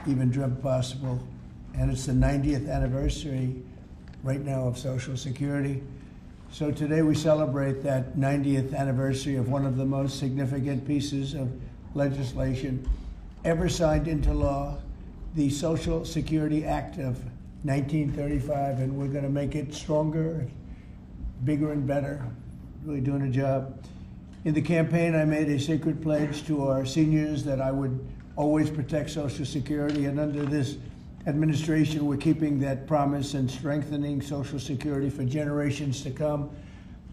even dreamt possible. And it's the 90th anniversary right now of Social Security. So today we celebrate that 90th anniversary of one of the most significant pieces of legislation ever signed into law, the Social Security Act of 1935, and we're going to make it stronger, bigger and better, really doing a job. In the campaign, I made a sacred pledge to our seniors that I would always protect Social Security, and under this administration, we're keeping that promise and strengthening Social Security for generations to come.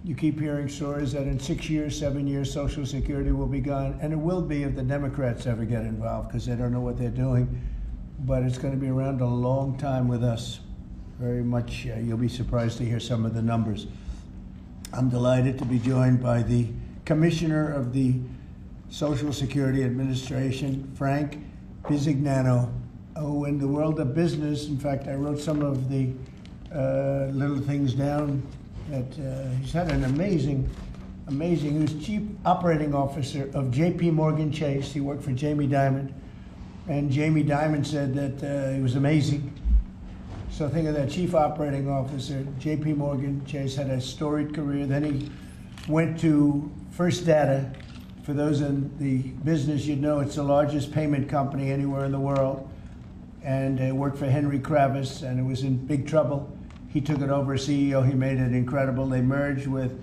You keep hearing stories that in 6 years, 7 years, Social Security will be gone, and it will be if the Democrats ever get involved, because they don't know what they're doing. But it's going to be around a long time with us. Very much, you'll be surprised to hear some of the numbers. I'm delighted to be joined by the Commissioner of the Social Security Administration, Frank Bisignano. Oh, in the world of business, in fact, I wrote some of the little things down that he's had an amazing, he was Chief Operating Officer of J.P. Morgan Chase. He worked for Jamie Dimon, and Jamie Dimon said that he was amazing. So think of that, Chief Operating Officer, J.P. Morgan Chase, had a storied career. Then he went to First Data. For those in the business, you'd know it's the largest payment company anywhere in the world. And worked for Henry Kravis, and it was in big trouble. He took it over as CEO. He made it incredible. They merged with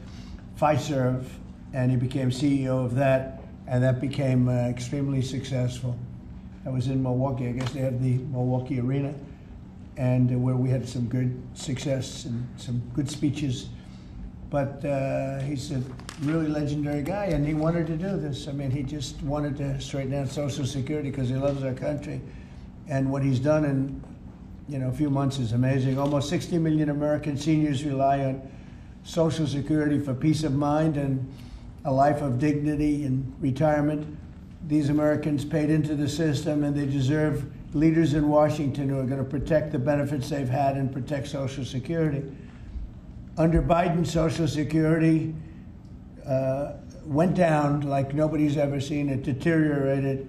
Fiserv, and he became CEO of that, and that became extremely successful. I was in Milwaukee. I guess they have the Milwaukee Arena, and where we had some good success and some good speeches. But he's a really legendary guy, and he wanted to do this. I mean, he just wanted to straighten out Social Security because he loves our country. And what he's done in a few months is amazing. Almost 60 million American seniors rely on Social Security for peace of mind and a life of dignity and retirement. These Americans paid into the system, and they deserve leaders in Washington who are going to protect the benefits they've had and protect Social Security. Under Biden, Social Security went down like nobody's ever seen. It deteriorated.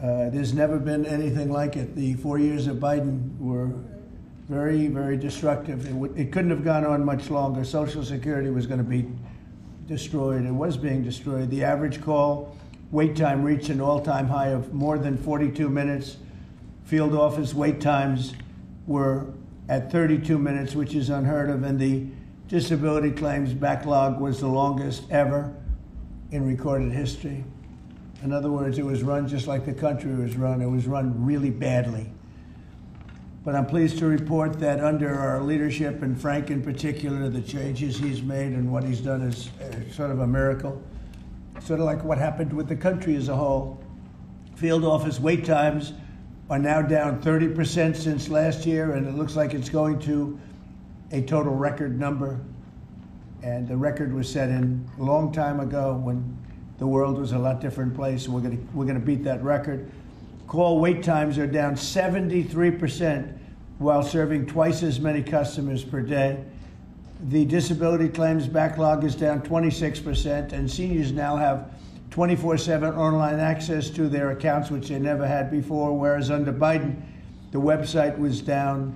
There's never been anything like it. The 4 years of Biden were very, very destructive. It couldn't have gone on much longer. Social Security was going to be destroyed. It was being destroyed. The average call wait time reached an all-time high of more than 42 minutes. Field office wait times were at 32 minutes, which is unheard of, and the disability claims backlog was the longest ever in recorded history. In other words, it was run just like the country was run. It was run really badly. But I'm pleased to report that under our leadership, and Frank in particular, the changes he's made and what he's done is sort of a miracle. Sort of like what happened with the country as a whole. Field office wait times are now down 30% since last year, and it looks like it's going to a total record number. And the record was set in a long time ago when the world was a lot different place. We're gonna beat that record. Call wait times are down 73% while serving twice as many customers per day. The disability claims backlog is down 26%, and seniors now have 24/7 online access to their accounts, which they never had before, whereas under Biden, the website was down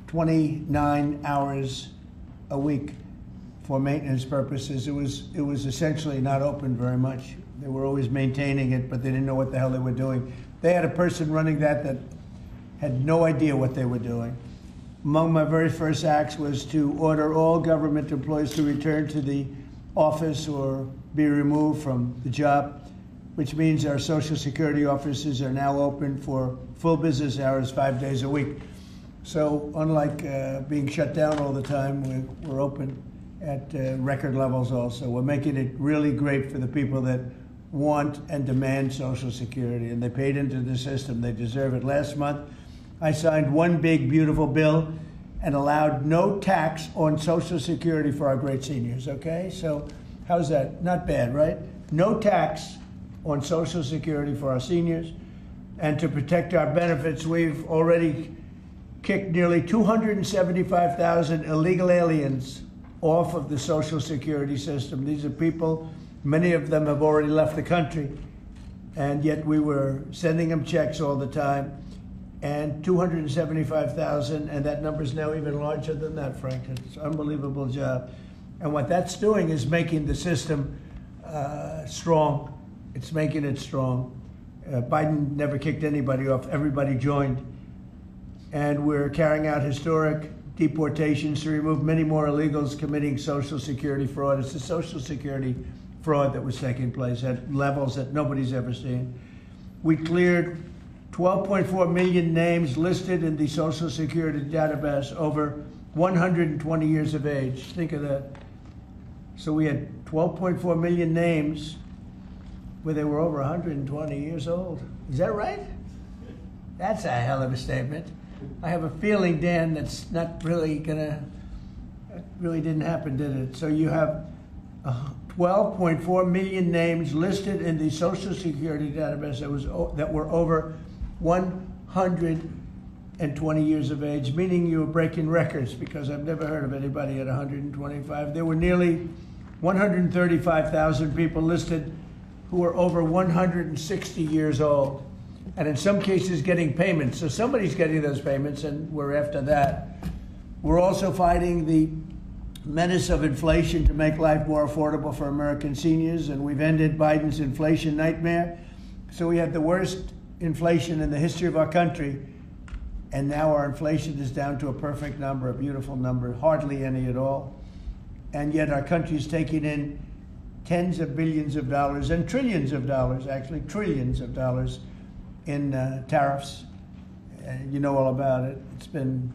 29 hours a week. For maintenance purposes. It was essentially not open very much. They were always maintaining it, but they didn't know what the hell they were doing. They had a person running that had no idea what they were doing. Among my very first acts was to order all government employees to return to the office or be removed from the job, which means our Social Security offices are now open for full business hours 5 days a week. So unlike being shut down all the time, we're open at record levels also. We're making it really great for the people that want and demand Social Security, and they paid into the system. They deserve it. Last month, I signed one big, beautiful bill and allowed no tax on Social Security for our great seniors, okay? So how's that? Not bad, right? No tax on Social Security for our seniors. And to protect our benefits, we've already kicked nearly 275,000 illegal aliens off of the Social Security system. These are people, many of them have already left the country. and yet we were sending them checks all the time, and 275,000, and that number is now even larger than that, Frank. It's an unbelievable job. And what that's doing is making the system strong. It's making it strong. Biden never kicked anybody off. Everybody joined. And we're carrying out historic deportations to remove many more illegals committing Social Security fraud. It's the Social Security fraud that was taking place at levels that nobody's ever seen. We cleared 12.4 million names listed in the Social Security database over 120 years of age. Think of that. So we had 12.4 million names where they were over 120 years old. Is that right? That's a hell of a statement. I have a feeling, Dan, that's not really gonna, that really didn't happen, did it? So you have 12.4 million names listed in the Social Security database that were over 120 years of age, meaning you were breaking records, because I've never heard of anybody at 125. There were nearly 135,000 people listed who were over 160 years old, and in some cases getting payments. So somebody's getting those payments, and we're after that. We're also fighting the menace of inflation to make life more affordable for American seniors, and we've ended Biden's inflation nightmare. So we had the worst inflation in the history of our country, and now our inflation is down to a perfect number, a beautiful number, hardly any at all. And yet our country is taking in tens of billions of dollars and trillions of dollars, actually trillions of dollars in tariffs. You know all about it. It's been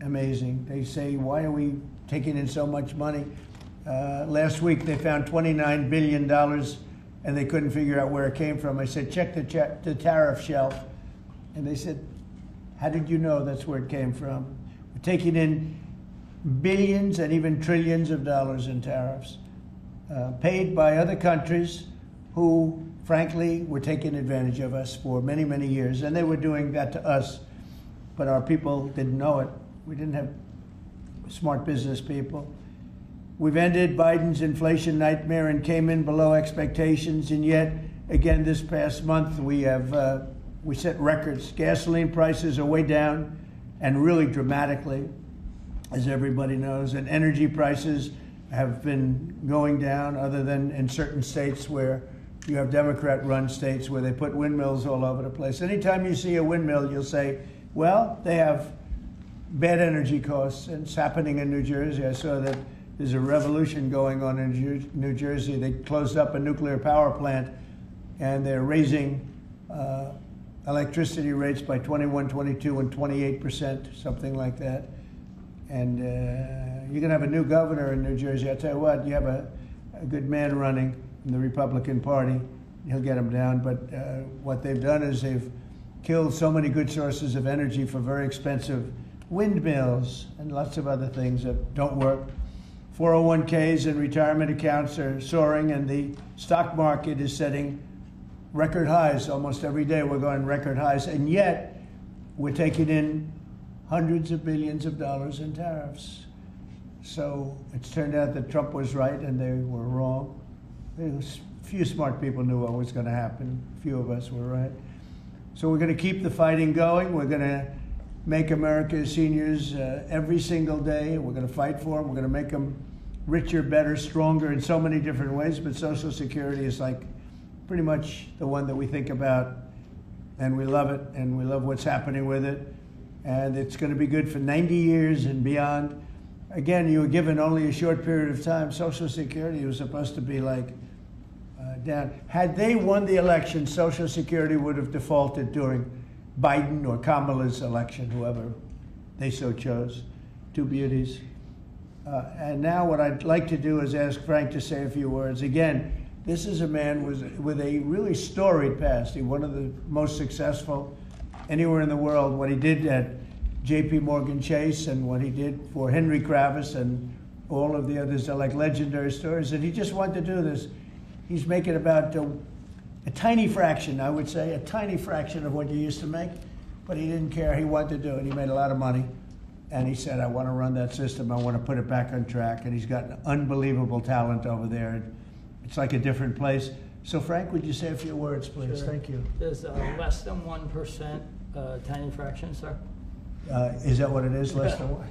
amazing. They say, why are we taking in so much money? Last week they found $29 billion and they couldn't figure out where it came from. I said, check the tariff shelf. And they said, how did you know that's where it came from? We're taking in billions and even trillions of dollars in tariffs, paid by other countries who, frankly, were taking advantage of us for many, many years. And they were doing that to us, but our people didn't know it. We didn't have smart business people. We've ended Biden's inflation nightmare and came in below expectations, and yet, again, this past month, we set records. Gasoline prices are way down, and really dramatically, as everybody knows, and energy prices have been going down, other than in certain states where you have Democrat-run states where they put windmills all over the place. Anytime you see a windmill, you'll say, well, they have bad energy costs, and it's happening in New Jersey. I saw that there's a revolution going on in New Jersey. They closed up a nuclear power plant, and they're raising electricity rates by 21, 22, and 28%, something like that. And you're going to have a new governor in New Jersey. I tell you what, you have a good man running in the Republican Party. He'll get them down. But what they've done is they've killed so many good sources of energy for very expensive windmills and lots of other things that don't work. 401ks and retirement accounts are soaring, and the stock market is setting record highs. Almost every day we're going record highs, and yet we're taking in hundreds of billions of dollars in tariffs. So it's turned out that Trump was right and they were wrong. A few smart people knew what was going to happen. A few of us were right. So we're going to keep the fighting going. We're going to make America's seniors every single day. We're going to fight for them. We're going to make them richer, better, stronger in so many different ways. But Social Security is like pretty much the one that we think about, and we love it, and we love what's happening with it. And it's going to be good for 90 years and beyond. Again, you were given only a short period of time. Social Security was supposed to be like down. Had they won the election, Social Security would have defaulted during Biden or Kamala's election, whoever they so chose. Two beauties. And now what I'd like to do is ask Frank to say a few words. Again, this is a man with a really storied past. He's one of the most successful anywhere in the world. What he did at J.P. Morgan Chase and what he did for Henry Kravis and all of the others are like legendary stories. And he just wanted to do this. He's making about a tiny fraction, I would say, a tiny fraction of what you used to make. But he didn't care. He wanted to do it. He made a lot of money. And he said, I want to run that system. I want to put it back on track. And he's got an unbelievable talent over there. It's like a different place. So Frank, would you say a few words, please? Sure. Thank you. There's less than 1%, tiny fraction, sir. Is that what it is, less than one?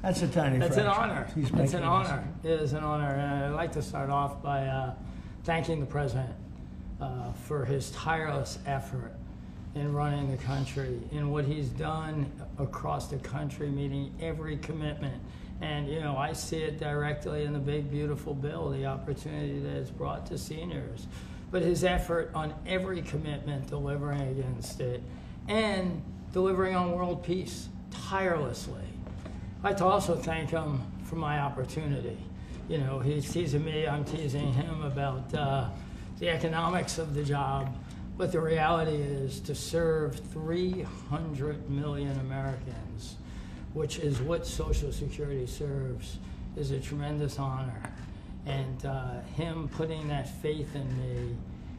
That's a tiny That's fraction. an honor. It's an honor. It is an honor. And I'd like to start off by thanking the President for his tireless effort in running the country, in what he's done across the country, meeting every commitment. And, you know, I see it directly in the big, beautiful bill, the opportunity that it's brought to seniors. But his effort on every commitment, delivering against it, and delivering on world peace tirelessly. I'd like to also thank him for my opportunity. You know, he's teasing me, I'm teasing him about the economics of the job, but the reality is to serve 300 million Americans, which is what Social Security serves, is a tremendous honor. And him putting that faith in me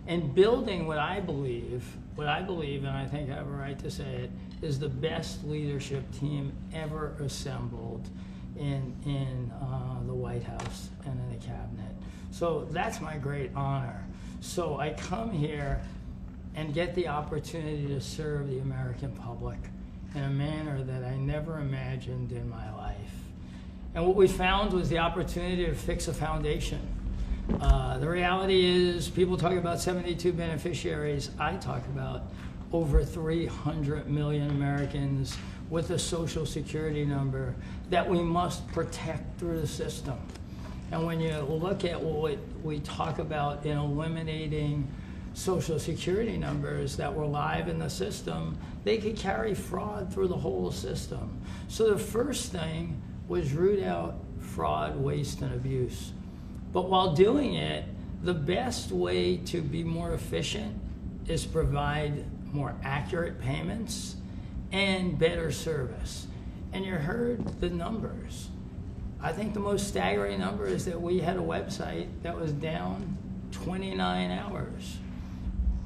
and building what I believe, and I think I have a right to say it, is the best leadership team ever assembled in the White House and in the cabinet. So that's my great honor. So I come here and get the opportunity to serve the American public in a manner that I never imagined in my life. And what we found was the opportunity to fix a foundation. The reality is, people talk about 72 beneficiaries. I talk about over 300 million Americans with a Social Security number that we must protect through the system. And when you look at what we talk about in eliminating Social Security numbers that were live in the system, they could carry fraud through the whole system. So the first thing was root out fraud, waste, and abuse. But while doing it, the best way to be more efficient is provide more accurate payments and better service. And you heard the numbers. I think the most staggering number is that we had a website that was down 29 hours.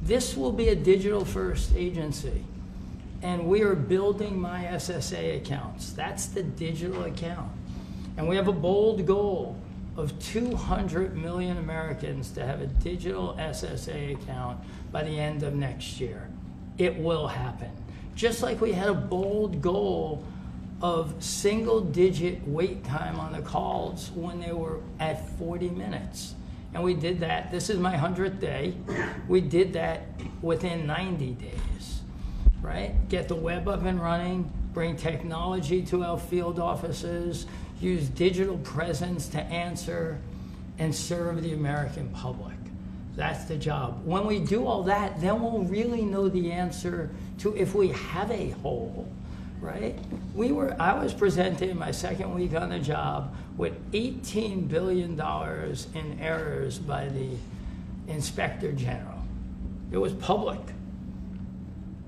This will be a digital-first agency, and we are building my SSA accounts. That's the digital account. And we have a bold goal of 200 million Americans to have a digital SSA account by the end of next year. It will happen. Just like we had a bold goal of single-digit wait time on the calls when they were at 40 minutes. And we did that. This is my 100th day. We did that within 90 days, right? Get the web up and running, bring technology to our field offices, use digital presence to answer and serve the American public. That's the job. When we do all that, then we'll really know the answer to if we have a hole, right? I was presented my second week on the job with $18 billion in errors by the Inspector General. It was public.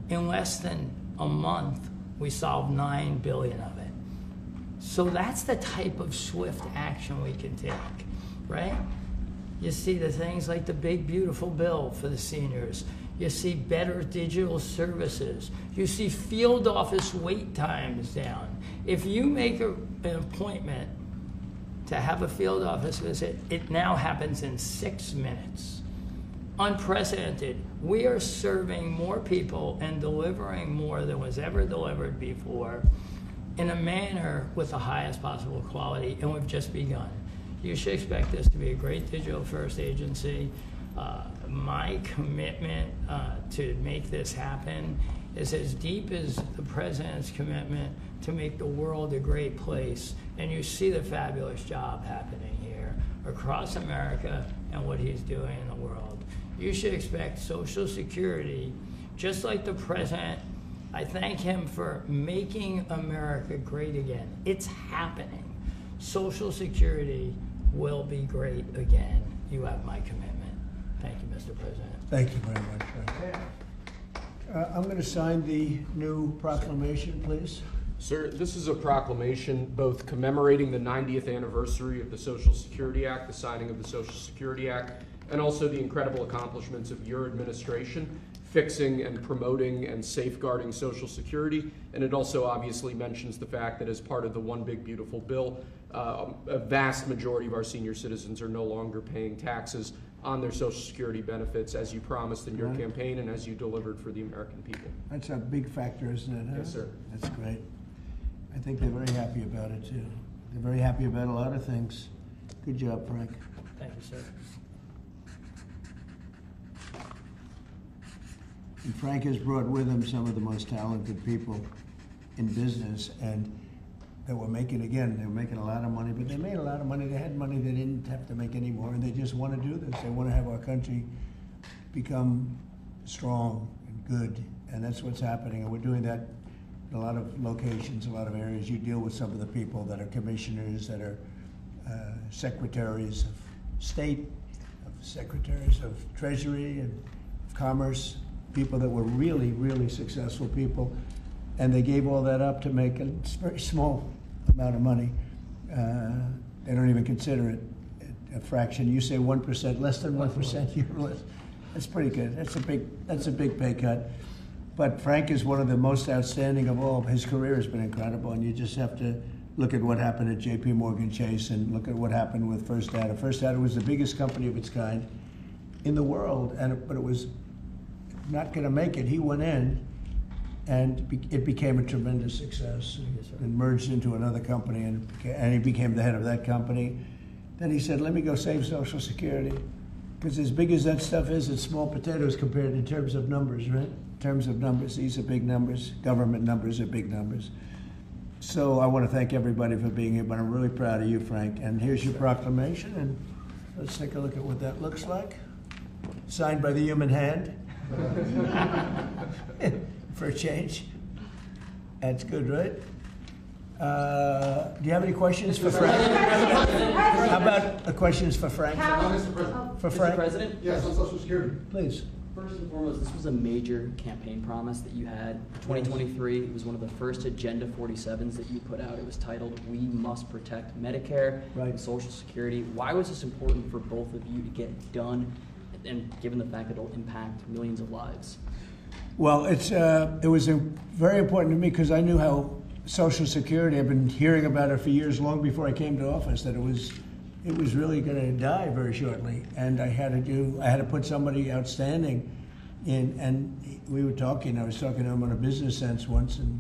In less than a month, we solved $9 billion of it. So that's the type of swift action we can take, right? You see the things like the big, beautiful bill for the seniors. You see better digital services. You see field office wait times down. If you make an appointment to have a field office visit, it now happens in 6 minutes. Unprecedented. We are serving more people and delivering more than was ever delivered before in a manner with the highest possible quality, and we've just begun. You should expect this to be a great digital-first agency. My commitment to make this happen is as deep as the President's commitment to make the world a great place. And you see the fabulous job happening here across America and what he's doing in the world. You should expect Social Security, just like the President. I thank him for making America great again. It's happening. Social Security will be great again. You have my commitment. Thank you, Mr. President. Thank you very much, Frank. I'm going to sign the new proclamation, please. Sir, this is a proclamation both commemorating the 90th anniversary of the Social Security Act, the signing of the Social Security Act, and also the incredible accomplishments of your administration fixing and promoting and safeguarding Social Security. And it also obviously mentions the fact that as part of the One Big Beautiful Bill, a vast majority of our senior citizens are no longer paying taxes on their Social Security benefits as you promised in your campaign and as you delivered for the American people. That's a big factor, isn't it? Huh? Yes, sir. That's great. I think they're very happy about it, too. They're very happy about a lot of things. Good job, Frank. Thank you, sir. And Frank has brought with him some of the most talented people in business, and they were making a lot of money, but they made a lot of money. They had money they didn't have to make anymore, and they just want to do this. They want to have our country become strong and good, and that's what's happening. And we're doing that in a lot of locations, a lot of areas. You deal with some of the people that are commissioners, that are secretaries of state, of secretaries of treasury and of commerce, people that were really, really successful people, and they gave all that up to make a very small amount of money. They don't even consider it a fraction. You say 1%, less than 1%. That's pretty good. That's a big pay cut. But Frank is one of the most outstanding of all. His career has been incredible, and you just have to look at what happened at J.P. Morgan Chase and look at what happened with First Data. First Data was the biggest company of its kind in the world, but it was not going to make it. He went in, and it became a tremendous success. And merged into another company, and he became the head of that company. Then he said, let me go save Social Security. Because as big as that stuff is, it's small potatoes compared in terms of numbers, right? In terms of numbers, these are big numbers. Government numbers are big numbers. So I want to thank everybody for being here, but I'm really proud of you, Frank. And here's your proclamation, and let's take a look at what that looks like. Signed by the human hand. For a change. That's good, right? Do you have any questions for Frank? How about questions for Frank? Mr. President. For Frank? Mr. President? Yes, on Social Security. Please. First and foremost, this was a major campaign promise that you had. 2023, it was one of the first Agenda 47s that you put out. It was titled, We Must Protect Medicare and Social Security. Why was this important for both of you to get done, and given the fact that it'll impact millions of lives? Well, it was very important to me because I knew how Social Security, I've been hearing about it for years, long before I came to office, that it was really going to die very shortly, and I had to put somebody outstanding in. And we were talking. I was talking to him on a business sense once, and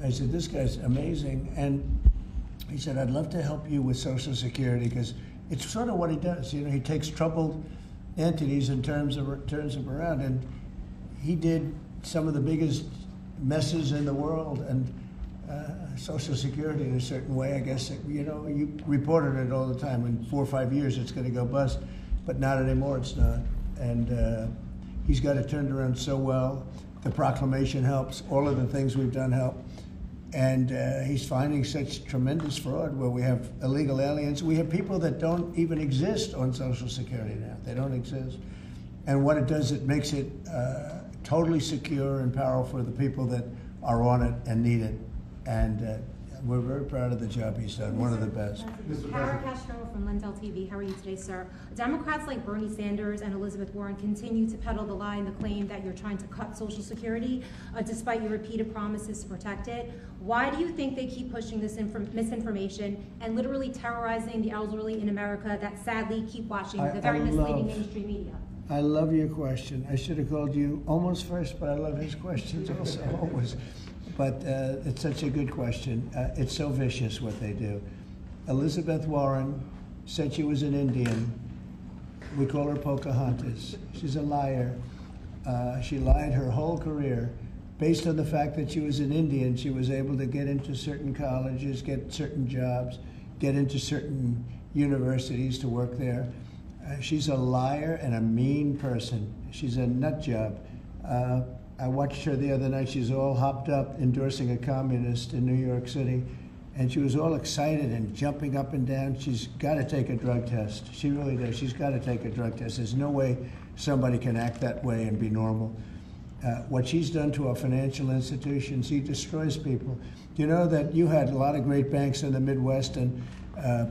I said, "This guy's amazing." And he said, "I'd love to help you with Social Security because it's sort of what he does. You know, he takes troubled entities and turns them around, and he did some of the biggest messes in the world, and Social Security in a certain way, I guess, you reported it all the time. In 4 or 5 years, it's going to go bust, but not anymore, it's not. And he's got it turned around so well. The proclamation helps. All of the things we've done help. And he's finding such tremendous fraud where we have illegal aliens. We have people that don't even exist on Social Security now. They don't exist. And what it does, it makes it totally secure and powerful for the people that are on it and need it. And we're very proud of the job he's done, one of the best. Kara Castro from Lindell TV. How are you today, sir? Democrats like Bernie Sanders and Elizabeth Warren continue to peddle the lie and the claim that you're trying to cut Social Security, despite your repeated promises to protect it. Why do you think they keep pushing this misinformation and literally terrorizing the elderly in America that sadly keep watching the very misleading mainstream media? I love your question. I should have called you almost first, but I love his questions also, always. But it's such a good question. It's so vicious what they do. Elizabeth Warren said she was an Indian. We call her Pocahontas. She's a liar. She lied her whole career. Based on the fact that she was an Indian, she was able to get into certain colleges, get certain jobs, get into certain universities to work there. She's a liar and a mean person. She's a nut job. I watched her the other night. She's all hopped up endorsing a communist in New York City. And she was all excited and jumping up and down. She's got to take a drug test. She really does. She's got to take a drug test. There's no way somebody can act that way and be normal. What she's done to our financial institutions, he destroys people. You know that you had a lot of great banks in the Midwest and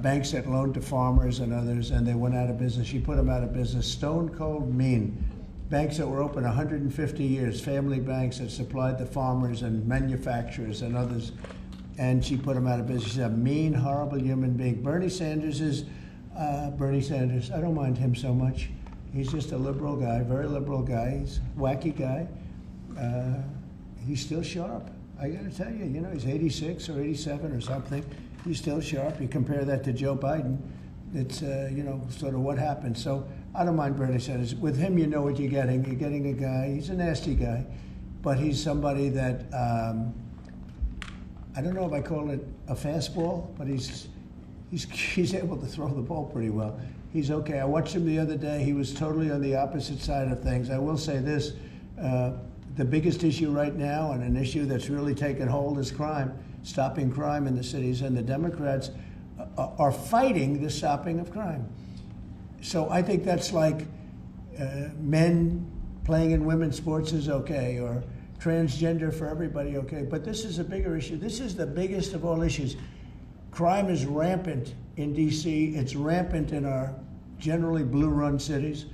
banks that loaned to farmers and others, and they went out of business. She put them out of business. Stone cold mean. Banks that were open 150 years, family banks that supplied the farmers and manufacturers and others, and she put them out of business. She's a mean, horrible human being. Bernie Sanders is Bernie Sanders. I don't mind him so much. He's just a liberal guy, very liberal guy. He's a wacky guy. He's still sharp. I got to tell you, you know, he's 86 or 87 or something. He's still sharp. You compare that to Joe Biden, it's, you know, sort of what happened. So I don't mind Bernie Sanders. With him, you know what you're getting. You're getting a guy, he's a nasty guy, but he's somebody that, I don't know if I call it a fastball, but he's able to throw the ball pretty well. He's okay. I watched him the other day. He was totally on the opposite side of things. I will say this, the biggest issue right now, and an issue that's really taken hold, is crime, stopping crime in the cities, and the Democrats are fighting the stopping of crime. So I think that's like men playing in women's sports is okay, or transgender for everybody okay, but this is a bigger issue. This is the biggest of all issues. Crime is rampant in D.C., it's rampant in our generally blue-run cities,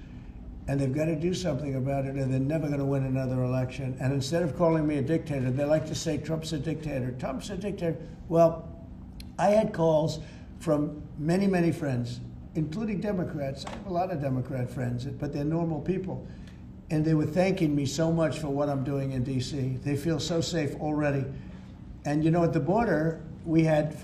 and they've got to do something about it, or they're never going to win another election. And instead of calling me a dictator, they like to say Trump's a dictator. Trump's a dictator. Well, I had calls from many, many friends, including Democrats. I have a lot of Democrat friends, but they're normal people. And they were thanking me so much for what I'm doing in D.C. They feel so safe already. And you know, at the border, we had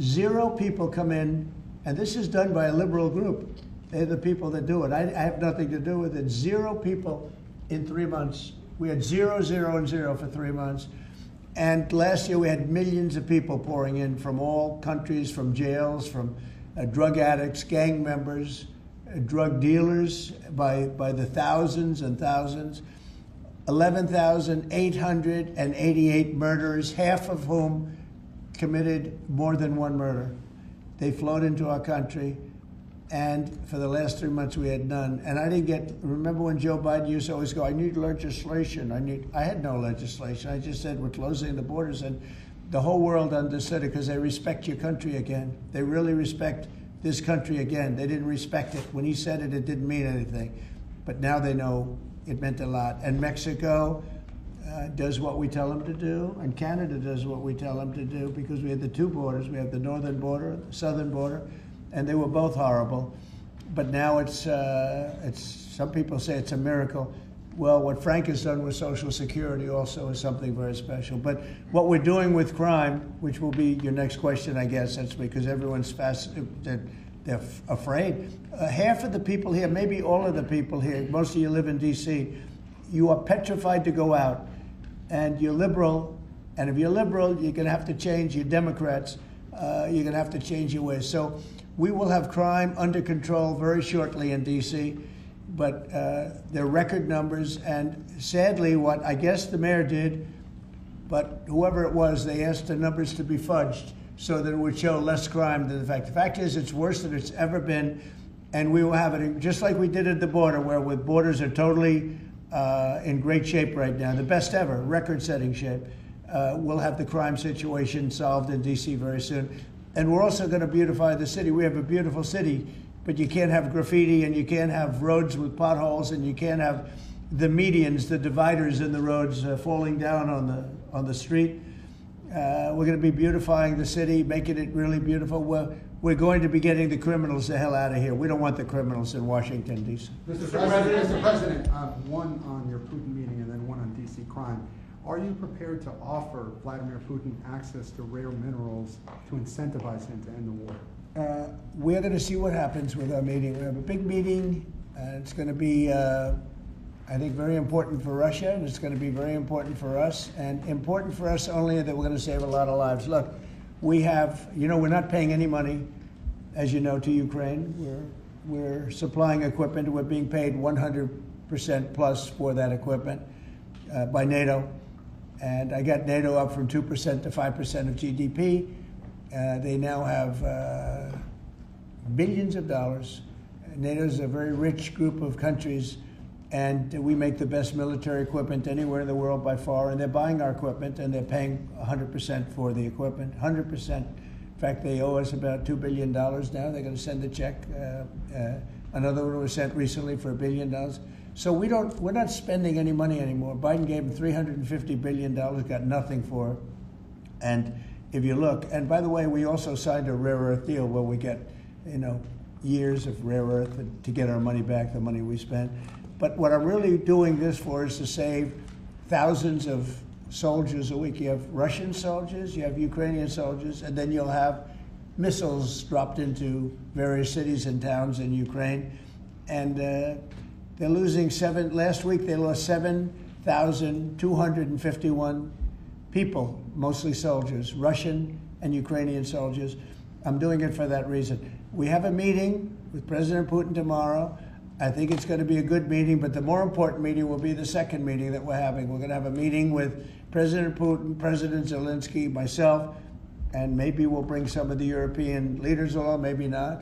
0 people come in, and this is done by a liberal group. They're the people that do it. I have nothing to do with it. 0 people in 3 months. We had 0, 0, and 0 for 3 months. And last year we had millions of people pouring in from all countries, from jails, from drug addicts, gang members, drug dealers by the thousands and thousands. 11,888 murderers, half of whom committed more than one murder. They flowed into our country, and for the last 3 months we had none. And I didn't get, remember when Joe Biden used to always go, I need legislation, I had no legislation. I just said we're closing the borders, and the whole world understood it because they respect your country again. They really respect this country again. They didn't respect it. When he said it, it didn't mean anything. But now they know it meant a lot. And Mexico does what we tell them to do, and Canada does what we tell them to do, because we had the 2 borders. We have the northern border, the southern border, and they were both horrible. But now it's some people say it's a miracle. Well, what Frank has done with Social Security also is something very special. But what we're doing with crime, which will be your next question, I guess, that's because everyone's they're afraid. Half of the people here, maybe all of the people here, most of you live in D.C., you are petrified to go out. And you're liberal, and if you're liberal, you're going to have to change. You're Democrats, you're going to have to change your ways. So we will have crime under control very shortly in D.C., but they're record numbers, and sadly, what I guess the mayor did, but whoever it was, they asked the numbers to be fudged so that it would show less crime than the fact. The fact is, it's worse than it's ever been, and we will have it just like we did at the border, where with borders are totally in great shape right now, the best ever, record-setting shape. We'll have the crime situation solved in D.C. very soon, and we're also going to beautify the city. We have a beautiful city, but you can't have graffiti, and you can't have roads with potholes, and you can't have the medians, the dividers in the roads falling down on the street. We're going to be beautifying the city, making it really beautiful. We're going to be getting the criminals the hell out of here. We don't want the criminals in Washington, D.C. Mr. President, one on your Putin meeting and then one on D.C. crime. Are you prepared to offer Vladimir Putin access to rare minerals to incentivize him to end the war? We're going to see what happens with our meeting. We have a big meeting. It's going to be, I think, very important for Russia, and it's going to be very important for us, and important for us only that we're going to save a lot of lives. Look, we have, we're not paying any money, as you know, to Ukraine. We're supplying equipment. We're being paid 100% plus for that equipment by NATO. And I got NATO up from 2% to 5% of GDP. They now have billions of dollars. NATO is a very rich group of countries, and we make the best military equipment anywhere in the world by far, and they're buying our equipment, and they're paying 100% for the equipment, 100%. In fact, they owe us about $2 billion now. They're going to send a check. Another one was sent recently for $1 billion. So we're not spending any money anymore. Biden gave them $350 billion, got nothing for it. And if you look, and by the way, we also signed a rare earth deal where we get, years of rare earth to get our money back, the money we spent. But what I'm really doing this for is to save thousands of soldiers a week. You have Russian soldiers, you have Ukrainian soldiers, and then you'll have missiles dropped into various cities and towns in Ukraine. And they're losing last week they lost 7,251 people, mostly soldiers, Russian and Ukrainian soldiers. I'm doing it for that reason. We have a meeting with President Putin tomorrow. I think it's going to be a good meeting, but the more important meeting will be the second meeting that we're having. We're going to have a meeting with President Putin, President Zelensky, myself, and maybe we'll bring some of the European leaders along, maybe not.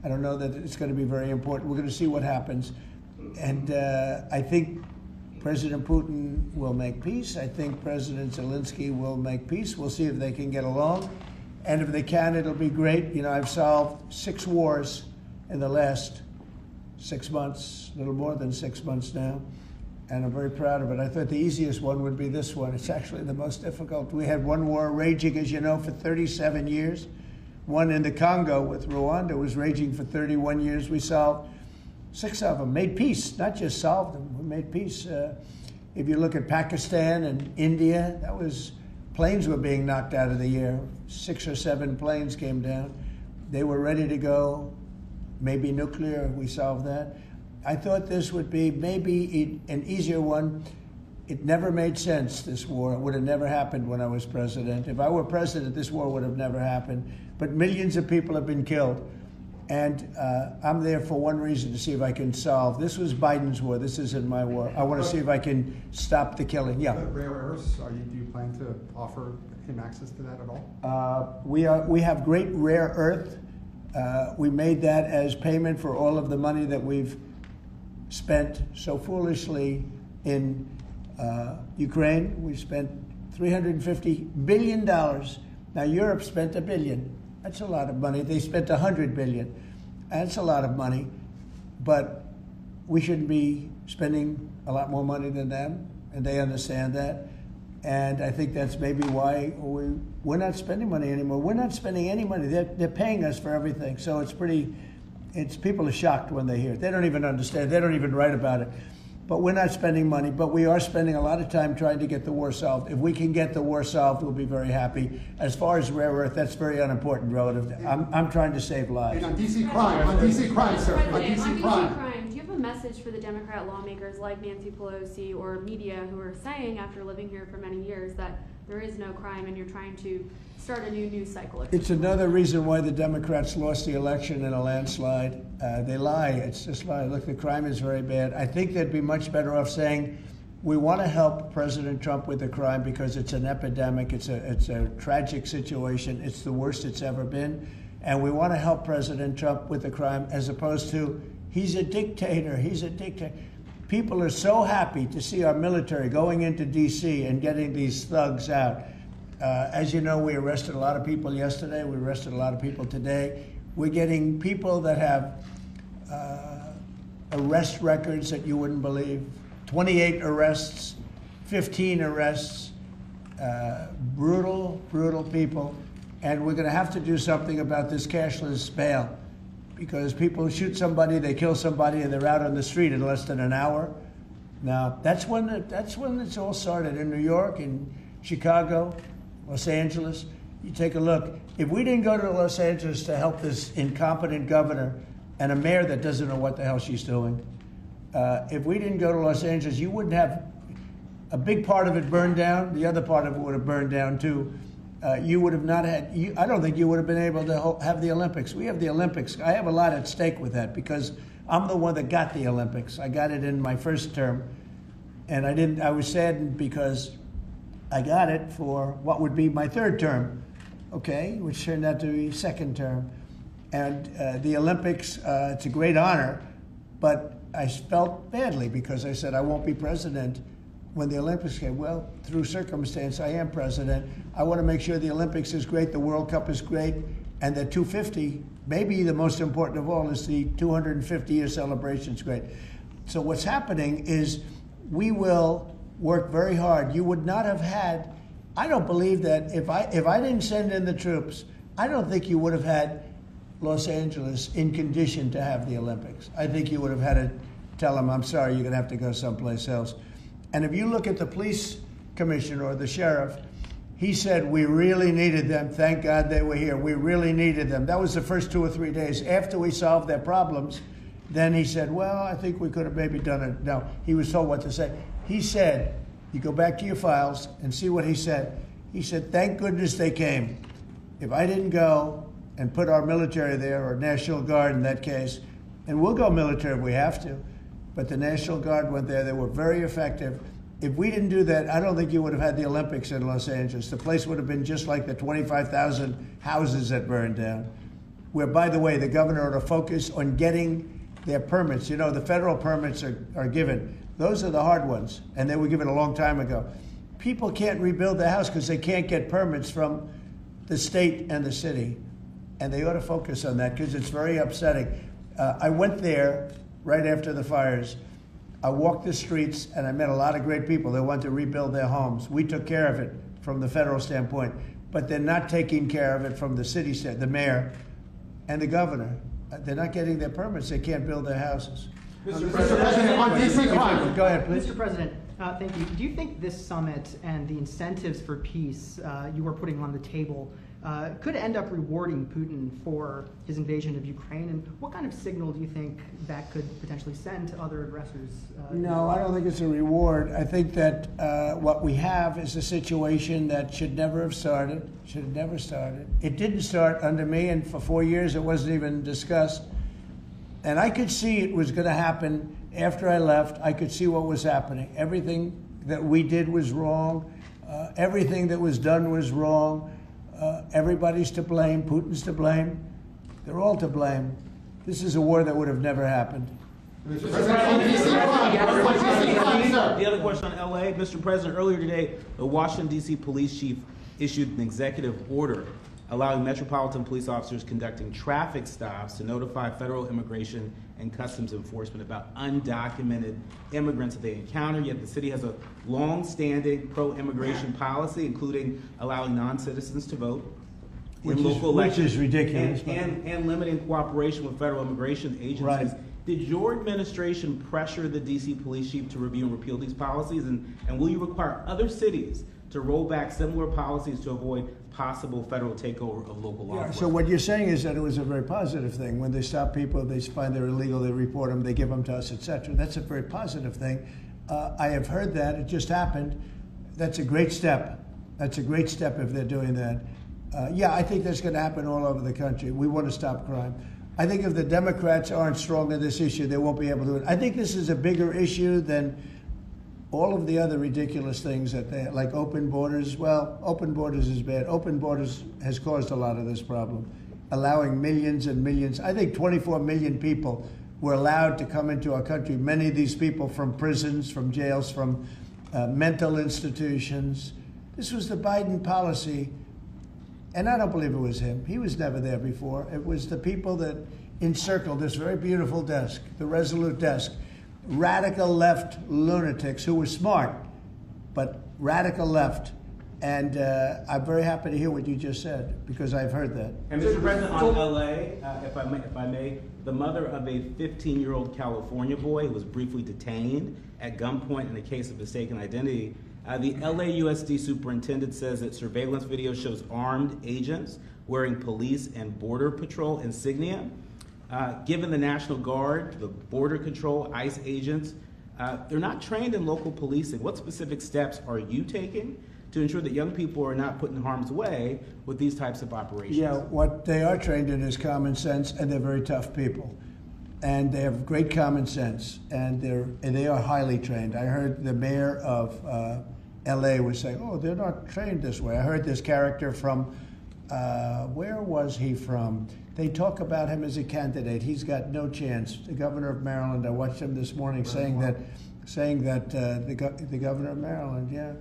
I don't know that it's going to be very important. We're going to see what happens. And I think President Putin will make peace. I think President Zelensky will make peace. We'll see if they can get along. And if they can, it'll be great. You know, I've solved 6 wars in the last 6 months, a little more than 6 months now, and I'm very proud of it. I thought the easiest one would be this one. It's actually the most difficult. We had one war raging, as you know, for 37 years. One in the Congo with Rwanda was raging for 31 years. We solved 6 of them, made peace, not just solved them, we made peace. If you look at Pakistan and India, planes were being knocked out of the air. 6 or 7 planes came down. They were ready to go. Maybe nuclear, we solved that. I thought this would be maybe an easier one. It never made sense, this war. It would have never happened when I was president. If I were president, this war would have never happened. But millions of people have been killed. And I'm there for one reason, to see if I can solve. This was Biden's war. This isn't my war. I want to see if I can stop the killing. Yeah. The rare earths, do you plan to offer him access to that at all? We have great rare earth. We made that as payment for all of the money that we've spent so foolishly in Ukraine. We spent $350 billion. Now Europe spent $1 billion. That's a lot of money. They spent $100 billion. That's a lot of money, but we shouldn't be spending a lot more money than them, and they understand that. And I think that's maybe why we're not spending money anymore. We're not spending any money. They're paying us for everything. So people are shocked when they hear it. They don't even understand. They don't even write about it. But we're not spending money, but we are spending a lot of time trying to get the war solved. If we can get the war solved, we'll be very happy. As far as rare earth, that's very unimportant relative. I'm trying to save lives. And on DC crime, sir, on DC crime. Do you have a message for the Democrat lawmakers like Nancy Pelosi or media who are saying, after living here for many years, that there is no crime and you're trying to start a new news cycle? It's another reason why the Democrats lost the election in a landslide. They lie. It's just lie. Look, the crime is very bad. I think they'd be much better off saying, we want to help President Trump with the crime because it's an epidemic. It's a tragic situation. It's the worst it's ever been. And we want to help President Trump with the crime, as opposed to, he's a dictator. He's a dictator. People are so happy to see our military going into D.C. and getting these thugs out. As you know, we arrested a lot of people yesterday. We arrested a lot of people today. We're getting people that have arrest records that you wouldn't believe. 28 arrests, 15 arrests, brutal, brutal people. And we're going to have to do something about this cashless bail, because people shoot somebody, they kill somebody, and they're out on the street in less than an hour. Now, that's when it's all started in New York, in Chicago, Los Angeles. You take a look. If we didn't go to Los Angeles to help this incompetent governor and a mayor that doesn't know what the hell she's doing, if we didn't go to Los Angeles, you wouldn't have a big part of it burned down. The other part of it would have burned down too. You would have not had, I don't think you would have been able to have the Olympics. We have the Olympics. I have a lot at stake with that because I'm the one that got the Olympics. I got it in my first term, and I was saddened because I got it for what would be my third term, okay, which turned out to be second term. And the Olympics, it's a great honor, but I felt badly because I said I won't be president when the Olympics came. Well, through circumstance, I am president. I want to make sure the Olympics is great, the World Cup is great, and the 250, maybe the most important of all, is the 250-year celebration is great. So what's happening is we will work very hard. You would not have had, I don't believe that if I didn't send in the troops, I don't think you would have had Los Angeles in condition to have the Olympics. I think you would have had to tell them, I'm sorry, you're going to have to go someplace else. And if you look at the police commissioner or the sheriff, he said, we really needed them. Thank God they were here. We really needed them. That was the first 2 or 3 days. After we solved their problems, then he said, well, I think we could have maybe done it. No, he was told what to say. He said, you go back to your files and see what he said. He said, thank goodness they came. If I didn't go and put our military there, or National Guard in that case, and we'll go military if we have to, but the National Guard went there. They were very effective. If we didn't do that, I don't think you would have had the Olympics in Los Angeles. The place would have been just like the 25,000 houses that burned down, where, by the way, the governor ought to focus on getting their permits. You know, the federal permits are given. Those are the hard ones, and they were given a long time ago. People can't rebuild their house because they can't get permits from the state and the city, and they ought to focus on that because it's very upsetting. I went there right after the fires. I walked the streets, and I met a lot of great people. They want to rebuild their homes. We took care of it from the federal standpoint, but they're not taking care of it from the city, the mayor, and the governor. They're not getting their permits. They can't build their houses. Mr. President, on DC crime. Go ahead, please. Mr. President, thank you. Do you think this summit and the incentives for peace you are putting on the table could end up rewarding Putin for his invasion of Ukraine? And what kind of signal do you think that could potentially send to other aggressors? No, I don't think it's a reward. I think that what we have is a situation that should never have started, should have never started. It didn't start under me, and for 4 years it wasn't even discussed. And I could see it was going to happen after I left. I could see what was happening. Everything that we did was wrong. Everything that was done was wrong. Everybody's to blame. Putin's to blame. They're all to blame. This is a war that would have never happened. Mr. President, on DC crime. Sir. The other question on LA, Mr. President, earlier today, the Washington, D.C. police chief issued an executive order allowing metropolitan police officers conducting traffic stops to notify federal immigration and customs enforcement about undocumented immigrants that they encounter. Yet the city has a long-standing pro-immigration policy, including allowing non-citizens to vote in local elections. Which is ridiculous. And limiting cooperation with federal immigration agencies. Right. Did your administration pressure the D.C. police chief to review and repeal these policies? And will you require other cities to roll back similar policies to avoid possible federal takeover of local law enforcement? So what you're saying is that it was a very positive thing. When they stop people, they find they're illegal, they report them, they give them to us, etc. That's a very positive thing. I have heard that. It just happened. That's a great step. That's a great step if they're doing that. Yeah, I think that's going to happen all over the country. We want to stop crime. I think if the Democrats aren't strong on this issue, they won't be able to do it. I think this is a bigger issue than all of the other ridiculous things that they, like open borders. Well, open borders is bad. Open borders has caused a lot of this problem, allowing millions and millions. I think 24 million people were allowed to come into our country. Many of these people from prisons, from jails, from mental institutions. This was the Biden policy, and I don't believe it was him. He was never there before. It was the people that encircled this very beautiful desk, the Resolute desk. Radical left lunatics who were smart, but radical left. And I'm very happy to hear what you just said, because I've heard that. And Mr. President, on LA, if I may, the mother of a 15-year-old California boy who was briefly detained at gunpoint in a case of mistaken identity, the LAUSD superintendent says that surveillance video shows armed agents wearing police and border patrol insignia. Given the National Guard, the Border Control, ICE agents, they're not trained in local policing. What specific steps are you taking to ensure that young people are not put in harm's way with these types of operations? Yeah, what they are trained in is common sense, and they're very tough people. And they have great common sense, and they are highly trained. I heard the mayor of LA was saying, oh, they're not trained this way. I heard this character from, where was he from? They talk about him as a candidate. He's got no chance. The governor of Maryland, I watched him this morning saying that the governor of Maryland, yeah,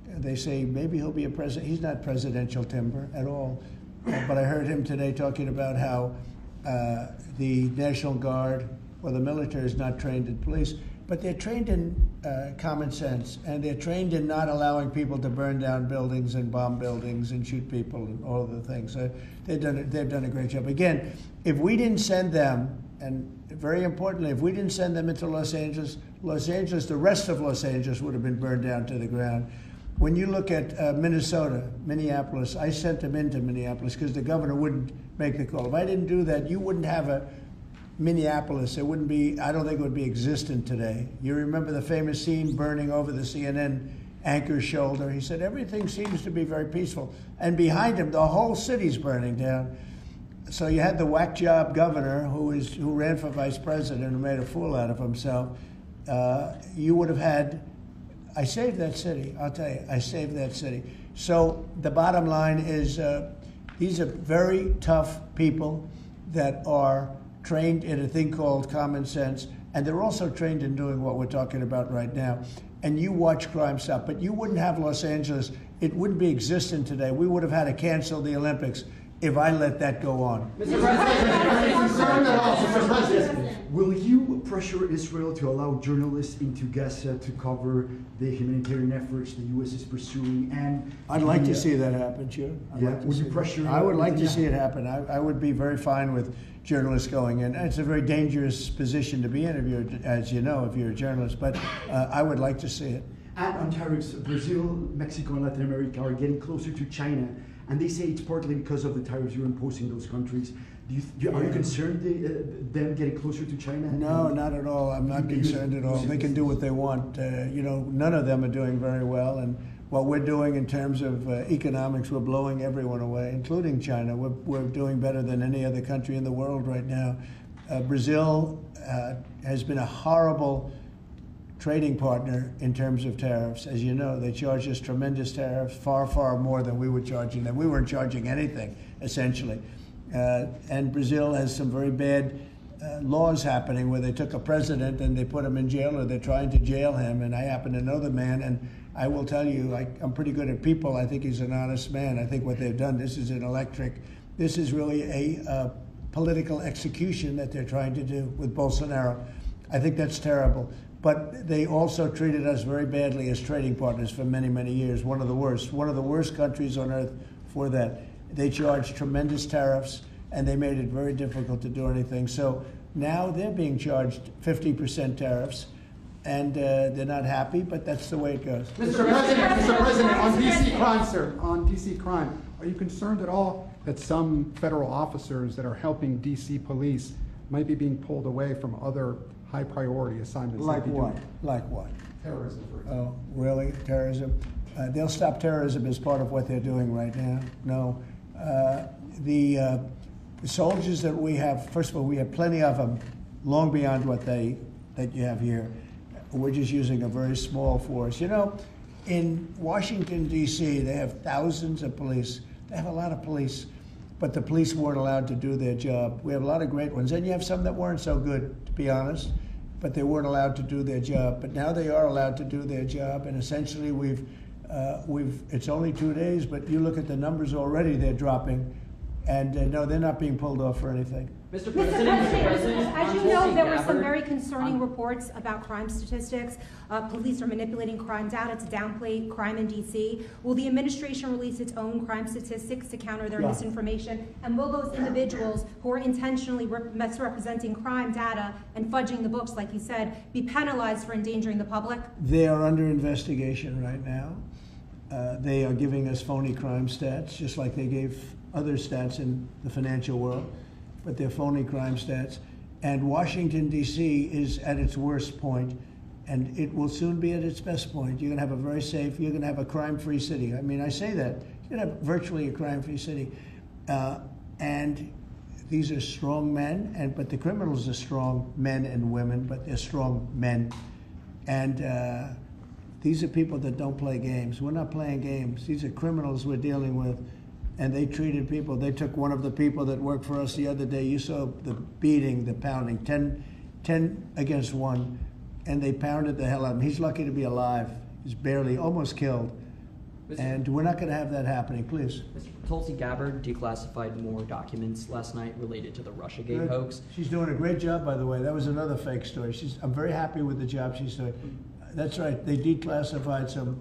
they say maybe he'll be a president. He's not presidential timber at all. But I heard him today talking about how the National Guard or the military is not trained in police. but they're trained in common sense, and they're trained in not allowing people to burn down buildings and bomb buildings and shoot people and all of the things. They've done a great job. Again, if we didn't send them, and very importantly, if we didn't send them into Los Angeles, the rest of Los Angeles would have been burned down to the ground. When you look at Minneapolis, I sent them into Minneapolis because the governor wouldn't make the call. If I didn't do that, you wouldn't have a Minneapolis. It wouldn't be, I don't think it would be existent today. You remember the famous scene burning over the CNN anchor's shoulder? He said, everything seems to be very peaceful. And behind him, the whole city's burning down. So you had the whack job governor who ran for vice president and made a fool out of himself. You would have had, I saved that city, I'll tell you, I saved that city. So the bottom line is these are very tough people that are trained in a thing called common sense, and they're also trained in doing what we're talking about right now. And you watch crime stop, but you wouldn't have Los Angeles, it wouldn't be existent today. We would have had to cancel the Olympics if I let that go on. Mr. President, will you pressure Israel to allow journalists into Gaza to cover the humanitarian efforts the U.S. is pursuing? And I'd like to see that happen, sure. Would you pressure? I would like to see it happen. I would be very fine with journalists going in. It's a very dangerous position to be in, as you know, if you're a journalist, but I would like to see it. And on tariffs, Brazil, Mexico, and Latin America are getting closer to China, and they say it's partly because of the tariffs you're imposing those countries. Are you concerned them getting closer to China? No, not at all. I'm not concerned at all. They can do what they want. None of them are doing very well, and what we're doing in terms of economics, we're blowing everyone away, including China. We're doing better than any other country in the world right now. Brazil has been a horrible trading partner in terms of tariffs. As you know, they charge us tremendous tariffs, far, far more than we were charging them. We weren't charging anything, essentially. And Brazil has some very bad laws happening where they took a president and they put him in jail, or they're trying to jail him. And I happen to know the man, and I will tell you, I'm pretty good at people. I think he's an honest man. I think what they've done, this is this is really a political execution that they're trying to do with Bolsonaro. I think that's terrible. But they also treated us very badly as trading partners for many, many years. One of the worst countries on earth for that. They charged tremendous tariffs, and they made it very difficult to do anything. So now they're being charged 50% tariffs, and they're not happy, but that's the way it goes. Mr. President, on DC crime, sir, on DC crime, are you concerned at all that some federal officers that are helping DC police might be being pulled away from other high priority assignments? Like what? Like what? Terrorism, for example. Oh, really? Terrorism? They'll stop terrorism as part of what they're doing right now. No. The soldiers that we have, first of all, we have plenty of them, long beyond what that you have here. We're just using a very small force. You know, in Washington, D.C., they have thousands of police. They have a lot of police, but the police weren't allowed to do their job. We have a lot of great ones, and you have some that weren't so good, to be honest, but they weren't allowed to do their job. But now they are allowed to do their job, and essentially it's only 2 days, but you look at the numbers already, they're dropping. And no, they're not being pulled off for anything. Mr. President, President, as you know, there were some very concerning reports about crime statistics. Police are manipulating crime data to downplay crime in D.C. Will the administration release its own crime statistics to counter their misinformation? And will those individuals who are intentionally misrepresenting crime data and fudging the books, like you said, be penalized for endangering the public? They are under investigation right now. They are giving us phony crime stats, just like they gave other stats in the financial world, but they're phony crime stats. And Washington, D.C. is at its worst point, and it will soon be at its best point. You're going to have a very safe, you're going to have a crime-free city. I mean, I say that. You're going to have virtually a crime-free city. And these are strong men, but the criminals are strong men and women, but they're strong men. And these are people that don't play games. We're not playing games. These are criminals we're dealing with. And they treated people. They took one of the people that worked for us the other day. You saw the beating, the pounding, 10 against 1. And they pounded the hell out of him. He's lucky to be alive. He's barely, almost killed. And we're not going to have that happening, please. Tulsi Gabbard declassified more documents last night related to the Russiagate Good. hoax. She's doing a great job, by the way. That was another fake story. I'm very happy with the job she's doing. That's right. They declassified some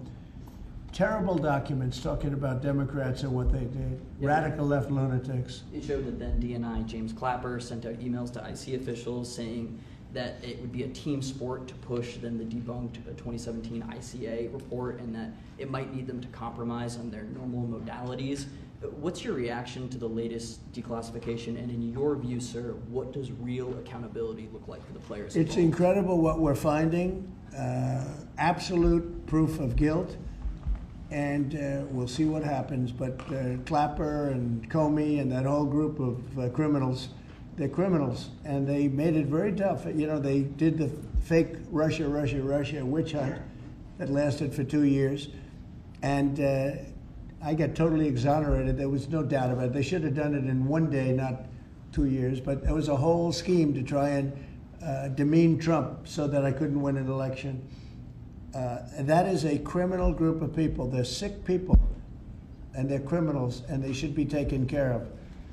terrible documents talking about Democrats and what they did. Yeah. Radical left lunatics. It showed that then DNI James Clapper sent out emails to IC officials saying that it would be a team sport to push then the debunked 2017 ICA report, and that it might need them to compromise on their normal modalities. What's your reaction to the latest declassification, and in your view, sir, what does real accountability look like for the players It's involved? incredible what we're finding. Absolute proof of guilt. And we'll see what happens. But Clapper and Comey and that whole group of criminals, they're criminals. And they made it very tough. You know, they did the fake Russia witch hunt that lasted for 2 years. And I got totally exonerated. There was no doubt about it. They should have done it in 1 day, not 2 years. But it was a whole scheme to try and demean Trump so that I couldn't win an election. And that is a criminal group of people. They're sick people, and they're criminals, and they should be taken care of.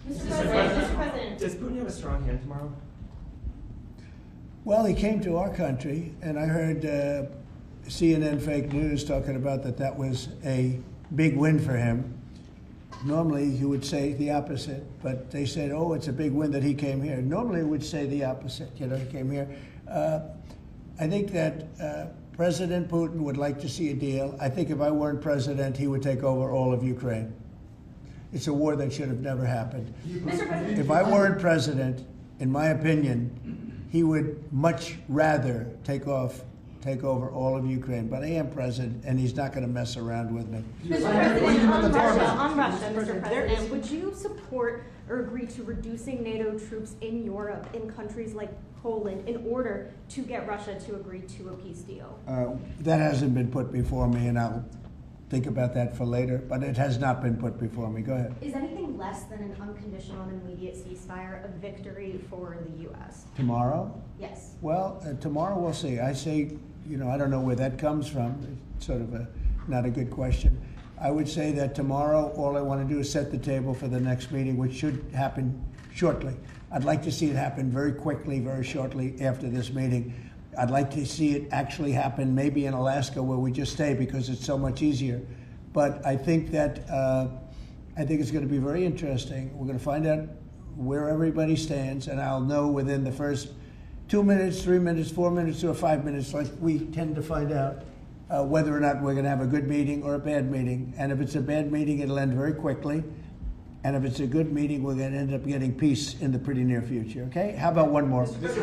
Mr. President. Does Putin have a strong hand tomorrow? Well, he came to our country, and I heard CNN fake news talking about that was a big win for him. Normally, he would say the opposite, but they said, oh, it's a big win that he came here. Normally, he would say the opposite, you know, he came here. I think that President Putin would like to see a deal. I think if I weren't president, he would take over all of Ukraine. It's a war that should have never happened. Mr. President. If I weren't president, in my opinion, he would much rather take over all of Ukraine. But I am president, and he's not going to mess around with me. Mr. President, on Russia, Mr. President, would you support or agree to reducing NATO troops in Europe, in countries like Poland, in order to get Russia to agree to a peace deal? That hasn't been put before me, and I'll think about that for later, but it has not been put before me. Go ahead. Is anything less than an unconditional and immediate ceasefire a victory for the U.S.? Tomorrow? Yes. Well, tomorrow we'll see. I say, you know, I don't know where that comes from. It's sort of not a good question. I would say that tomorrow, all I want to do is set the table for the next meeting, which should happen shortly. I'd like to see it happen very quickly, very shortly after this meeting. I'd like to see it actually happen maybe in Alaska, where we just stay because it's so much easier. But I think that it's going to be very interesting. We're going to find out where everybody stands, and I'll know within the first 2 minutes, 3 minutes, 4 minutes, or 5 minutes, like we tend to find out whether or not we're going to have a good meeting or a bad meeting. And if it's a bad meeting, it'll end very quickly. And if it's a good meeting, we're going to end up getting peace in the pretty near future, okay? How about one more? Thank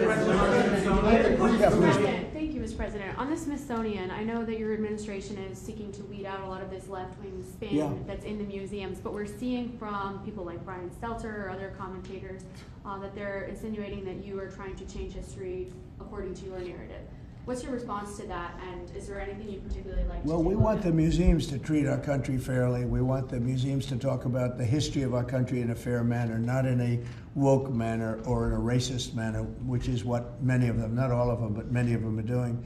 you, Mr. President. On the Smithsonian, I know that your administration is seeking to weed out a lot of this left-wing spin that's in the museums, but we're seeing from people like Brian Stelter or other commentators that they're insinuating that you are trying to change history according to your narrative. What's your response to that, and is there anything you particularly like to do? Well, we want the museums to treat our country fairly. We want the museums to talk about the history of our country in a fair manner, not in a woke manner or in a racist manner, which is what many of them, not all of them, but many of them are doing.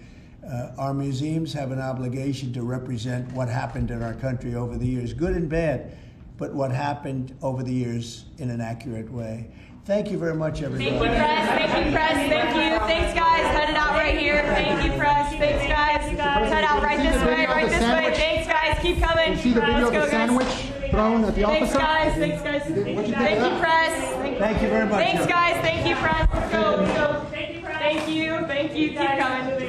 Our museums have an obligation to represent what happened in our country over the years, good and bad, but what happened over the years in an accurate way. Thank you very much, everybody. Thank you, press. Thank you, press. Thank you. Thanks, guys. Headed out right here. Thank you, press. Thanks, guys. Head out right this way. Right this way. Thanks, guys. Keep coming. You see the video Let's of the go, sandwich guys. thrown at the Thanks, officer? guys. Thanks, guys. Thank you, press. Thank you very much. Thanks, guys. Thank you, press. Let's go. Let's go. Thank you, press. Thank you. Thank you. Keep coming.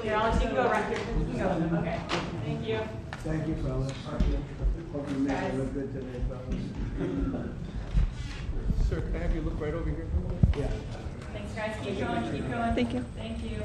Here, I'll let you go right here. You can go. Okay. Thank you. Thank you, fellas. Hope you make it look good today, fellas. Sir, can I have you look right over here? Yeah. Thanks, guys. Keep going. Keep going. Thank you. Thank you.